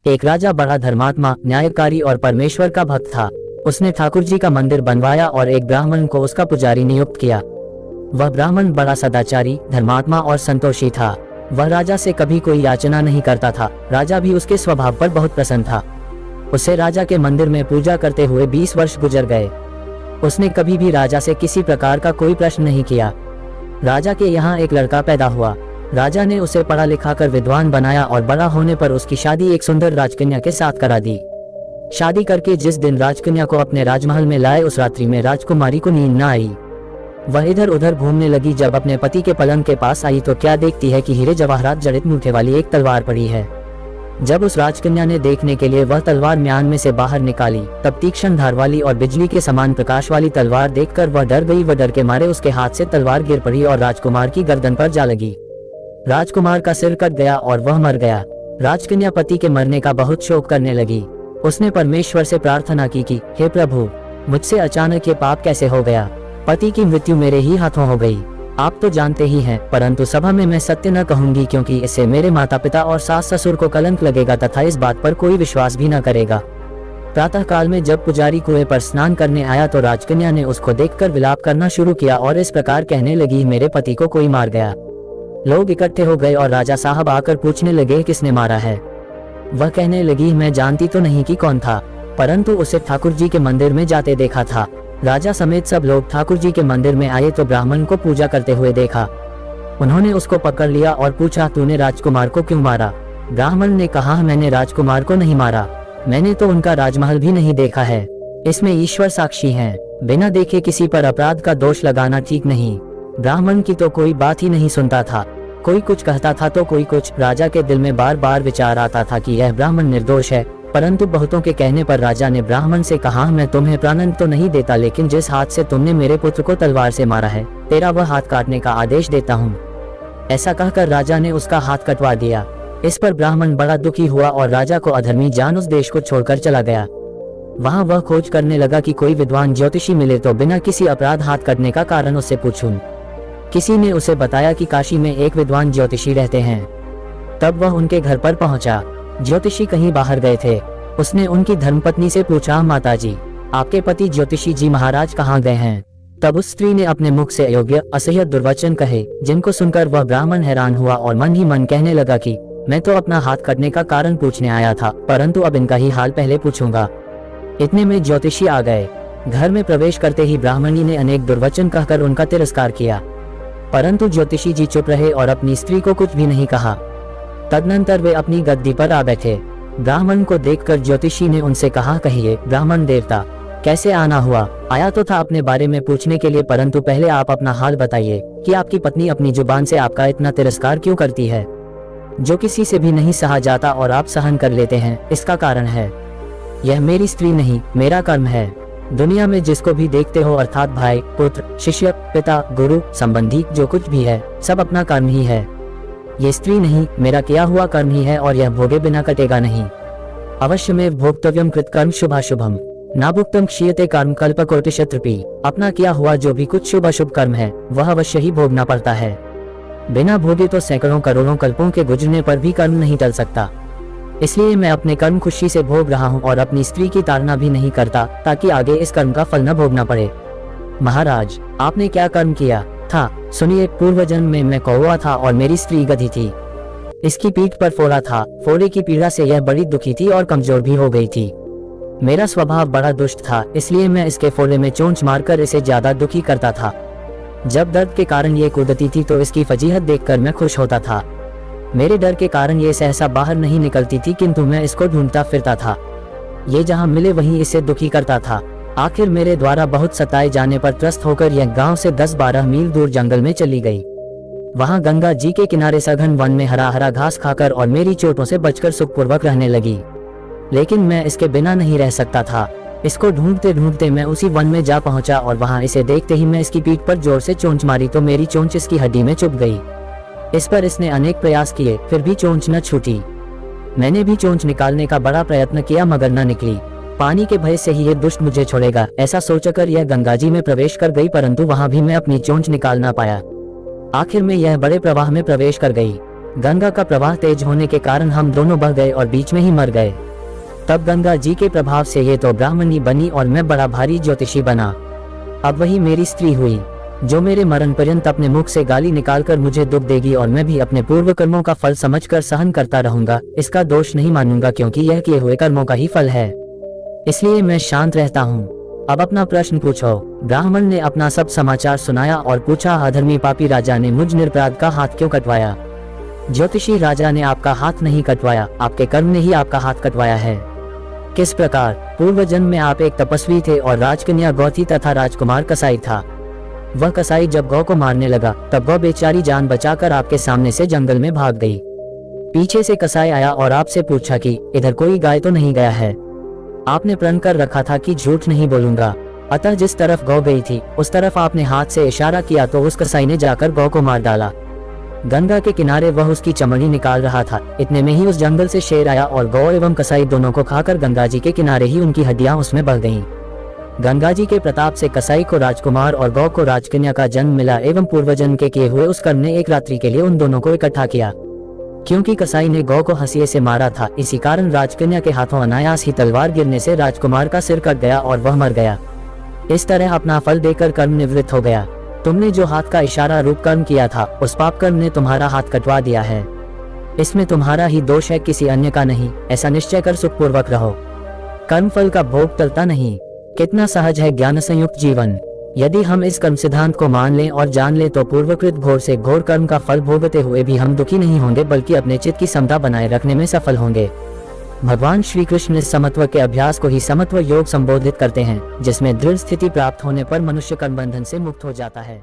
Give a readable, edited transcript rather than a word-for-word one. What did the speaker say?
एक राजा बड़ा धर्मात्मा, न्यायकारी और परमेश्वर का भक्त था। उसने ठाकुर जी का मंदिर बनवाया और एक ब्राह्मण को उसका पुजारी नियुक्त किया। वह ब्राह्मण बड़ा सदाचारी, धर्मात्मा और संतोषी था। वह राजा से कभी कोई याचना नहीं करता था। राजा भी उसके स्वभाव पर बहुत प्रसन्न था। उसे राजा के मंदिर में पूजा करते हुए 20 वर्ष गुजर गए। उसने कभी भी राजा से किसी प्रकार का कोई प्रश्न नहीं किया। राजा के यहाँ एक लड़का पैदा हुआ। राजा ने उसे पढ़ा लिखा कर विद्वान बनाया और बड़ा होने पर उसकी शादी एक सुंदर राजकन्या के साथ करा दी। शादी करके जिस दिन राजकन्या को अपने राजमहल में लाए, उस रात्रि में राजकुमारी को नींद न आई। वह इधर उधर घूमने लगी। जब अपने पति के पलंग के पास आई तो क्या देखती है कि हीरे जवाहरात जड़ित मूठे वाली एक तलवार पड़ी है। जब उस राजकन्या ने देखने के लिए वह तलवार म्यान में से बाहर निकाली, तब तीक्ष्ण धार वाली और बिजली के समान प्रकाश वाली तलवार देखकर वह डर गई। वह डर के मारे उसके हाथ से तलवार गिर पड़ी और राजकुमार की गर्दन पर जा लगी। राजकुमार का सिर कट गया और वह मर गया। राजकन्या पति के मरने का बहुत शोक करने लगी। उसने परमेश्वर से प्रार्थना की कि हे प्रभु, मुझसे अचानक ये पाप कैसे हो गया। पति की मृत्यु मेरे ही हाथों हो गई। आप तो जानते ही हैं, परंतु सभा में मैं सत्य न कहूंगी, क्योंकि इससे मेरे माता पिता और सास ससुर को कलंक लगेगा तथा इस बात पर कोई विश्वास भी न करेगा। प्रातः काल में जब पुजारी कुएं पर स्नान करने आया तो राजकन्या ने उसको देखकर विलाप करना शुरू किया और इस प्रकार कहने लगी, मेरे पति को कोई मार गया। लोग इकट्ठे हो गए और राजा साहब आकर पूछने लगे, किसने मारा है। वह कहने लगी, मैं जानती तो नहीं कि कौन था, परंतु उसे ठाकुर जी के मंदिर में जाते देखा था। राजा समेत सब लोग ठाकुर जी के मंदिर में आए तो ब्राह्मण को पूजा करते हुए देखा। उन्होंने उसको पकड़ लिया और पूछा, तूने राजकुमार को क्यों मारा। ब्राह्मण ने कहा, मैंने राजकुमार को नहीं मारा, मैंने तो उनका राजमहल भी नहीं देखा है। इसमें ईश्वर साक्षी हैं। बिना देखे किसी पर अपराध का दोष लगाना ठीक नहीं। ब्राह्मण की तो कोई बात ही नहीं सुनता था। कोई कुछ कहता था तो कोई कुछ। राजा के दिल में बार बार विचार आता था कि यह ब्राह्मण निर्दोष है, परंतु बहुतों के कहने पर राजा ने ब्राह्मण से कहा, मैं तुम्हें प्राणदंड तो नहीं देता, लेकिन जिस हाथ से तुमने मेरे पुत्र को तलवार से मारा है, तेरा वह हाथ काटने का आदेश देता हूँ। ऐसा कहकर राजा ने उसका हाथ कटवा दिया। इस पर ब्राह्मण बड़ा दुखी हुआ और राजा को अधर्मी जान उस देश को छोड़कर चला गया। वहाँ वह खोज करने लगा कि कोई विद्वान ज्योतिषी मिले तो बिना किसी अपराध हाथ कटने का कारण उससे पूछूं। किसी ने उसे बताया कि काशी में एक विद्वान ज्योतिषी रहते हैं। तब वह उनके घर पर पहुंचा। ज्योतिषी कहीं बाहर गए थे। उसने उनकी धर्मपत्नी से पूछा, माताजी, आपके पति ज्योतिषी जी महाराज कहाँ गए हैं। तब उस स्त्री ने अपने मुख से अयोग्य असह्य दुर्वचन कहे, जिनको सुनकर वह ब्राह्मण हैरान हुआ और मन ही मन कहने लगा कि मैं तो अपना हाथ कटने का कारण पूछने आया था, परंतु अब इनका ही हाल पहले पूछूंगा। इतने में ज्योतिषी आ गए। घर में प्रवेश करते ही ब्राह्मणी ने अनेक दुर्वचन कहकर उनका तिरस्कार किया, परंतु ज्योतिषी जी चुप रहे और अपनी स्त्री को कुछ भी नहीं कहा। तदनंतर वे अपनी गद्दी पर आ बैठे। ब्राह्मण को देखकर ज्योतिषी ने उनसे कहा, कहिए ब्राह्मण देवता, कैसे आना हुआ। आया तो था अपने बारे में पूछने के लिए, परंतु पहले आप अपना हाल बताइए कि आपकी पत्नी अपनी जुबान से आपका इतना तिरस्कार क्यों करती है। जो किसी से भी नहीं सहा जाता और आप सहन कर लेते हैं, इसका कारण है। यह मेरी स्त्री नहीं, मेरा कर्म है। दुनिया में जिसको भी देखते हो, अर्थात भाई, पुत्र, शिष्य, पिता, गुरु, संबंधी, जो कुछ भी है, सब अपना कर्म ही है। ये स्त्री नहीं, मेरा किया हुआ कर्म ही है और यह भोगे बिना कटेगा नहीं। अवश्य में भोक्तव्यम कृत कर्म शुभाशुभम ना भुक्तम क्षीयते कर्म कल्पकोटिशत्रपी। अपना किया हुआ जो भी कुछ शुभ अशुभ कर्म है, वह अवश्य ही भोगना पड़ता है। बिना भोगे तो सैकड़ों करोड़ों कल्पों के गुजरने पर भी कर्म नहीं टल सकता। इसलिए मैं अपने कर्म खुशी से भोग रहा हूँ और अपनी स्त्री की ताड़ना भी नहीं करता, ताकि आगे इस कर्म का फल न भोगना पड़े। महाराज, आपने क्या कर्म किया था, सुनिए। पूर्व जन्म में मैं कौवा था और मेरी स्त्री गधी थी। इसकी पीठ पर फोड़ा था। फोड़े की पीड़ा से यह बड़ी दुखी थी और कमजोर भी हो गई थी। मेरा स्वभाव बड़ा दुष्ट था, इसलिए मैं इसके फोड़े में चोंच मारकर इसे ज्यादा दुखी करता था। जब दर्द के कारण ये कूदती थी तो इसकी फजीहत देखकर मैं खुश होता था। मेरे डर के कारण ये सहसा बाहर नहीं निकलती थी, किंतु मैं इसको ढूंढता फिरता था। ये जहाँ मिले वहीं इसे दुखी करता था। आखिर मेरे द्वारा बहुत सताए जाने पर त्रस्त होकर यह गांव से 10-12 मील दूर जंगल में चली गई। वहां गंगा जी के किनारे सघन वन में हरा हरा घास खाकर और मेरी चोटों से बचकर सुखपूर्वक रहने लगी। लेकिन मैं इसके बिना नहीं रह सकता था। इसको ढूंढते ढूंढते मैं उसी वन में जा पहुंचा और वहां इसे देखते ही मैं इसकी पीठ पर जोर से चोंच मारी तो मेरी चोंच इसकी हड्डी में चुभ गई। इस पर इसने अनेक प्रयास किए, फिर भी चोंच न छूटी। मैंने भी चोंच निकालने का बड़ा प्रयत्न किया, मगर न निकली। पानी के भय से ही ये दुष्ट मुझे छोड़ेगा, ऐसा सोचकर यह गंगा जी में प्रवेश कर गई, परंतु वहां भी मैं अपनी चोंच निकाल ना पाया। आखिर में यह बड़े प्रवाह में प्रवेश कर गई। गंगा का प्रवाह तेज होने के कारण हम दोनों बह गए और बीच में ही मर गए। तब गंगा जी के प्रभाव से ये तो ब्राह्मणी बनी और मैं बड़ा भारी ज्योतिषी बना। अब वही मेरी स्त्री हुई, जो मेरे मरण पर्यंत अपने मुख से गाली निकालकर मुझे दुख देगी और मैं भी अपने पूर्व कर्मों का फल समझकर सहन करता रहूंगा। इसका दोष नहीं मानूंगा, क्योंकि यह किए हुए कर्मों का ही फल है, इसलिए मैं शांत रहता हूँ। अब अपना प्रश्न पूछो। ब्राह्मण ने अपना सब समाचार सुनाया और पूछा, अधर्मी पापी राजा ने मुझ निरपराध का हाथ क्यों कटवाया? ज्योतिषी राजा ने आपका हाथ नहीं कटवाया, आपके कर्म ने ही आपका हाथ कटवाया है। किस प्रकार? पूर्व जन्म में आप एक तपस्वी थे और राजकन्या गौ थी तथा राजकुमार कसाई था। वह कसाई जब गौ को मारने लगा तब गौ बेचारी जान बचाकर आपके सामने से जंगल में भाग गई। पीछे से कसाई आया और आपसे पूछा कि इधर कोई गाय तो नहीं गया है? आपने प्रण कर रखा था कि झूठ नहीं बोलूंगा, अतः जिस तरफ गौ गई थी उस तरफ आपने हाथ से इशारा किया तो उस कसाई ने जाकर गौ को मार डाला। गंगा के किनारे वह उसकी चमड़ी निकाल रहा था, इतने में ही उस जंगल से शेर आया और गौ एवं कसाई दोनों को खाकर गंगा जी के किनारे ही उनकी हड्डियां उसमें बह गईं। गंगा जी के प्रताप से कसाई को राजकुमार और गौ को राजकन्या का जन्म मिला एवं पूर्वजन्म के किए हुए उस कर्म ने एक रात्रि के लिए उन दोनों को इकट्ठा किया। क्योंकि कसाई ने गौ को हंसिए से मारा था, इसी कारण राजकन्या के हाथों अनायास ही तलवार गिरने से राजकुमार का सिर कट गया और वह मर गया। इस तरह अपना फल देकर कर्म निवृत्त हो गया। तुमने जो हाथ का इशारा रूप कर्म किया था उस पाप कर्म ने तुम्हारा हाथ कटवा दिया है। इसमें तुम्हारा ही दोष है, किसी अन्य का नहीं। ऐसा निश्चय कर सुखपूर्वक रहो। कर्म फल का भोग टलता नहीं। कितना सहज है ज्ञान संयुक्त जीवन। यदि हम इस कर्म सिद्धांत को मान लें और जान लें तो पूर्वकृत घोर से घोर कर्म का फल भोगते हुए भी हम दुखी नहीं होंगे, बल्कि अपने चित्त की समता बनाए रखने में सफल होंगे। भगवान श्री कृष्ण इस समत्व के अभ्यास को ही समत्व योग संबोधित करते हैं, जिसमें दृढ़ स्थिति प्राप्त होने पर मनुष्य कर्म बंधन से मुक्त हो जाता है।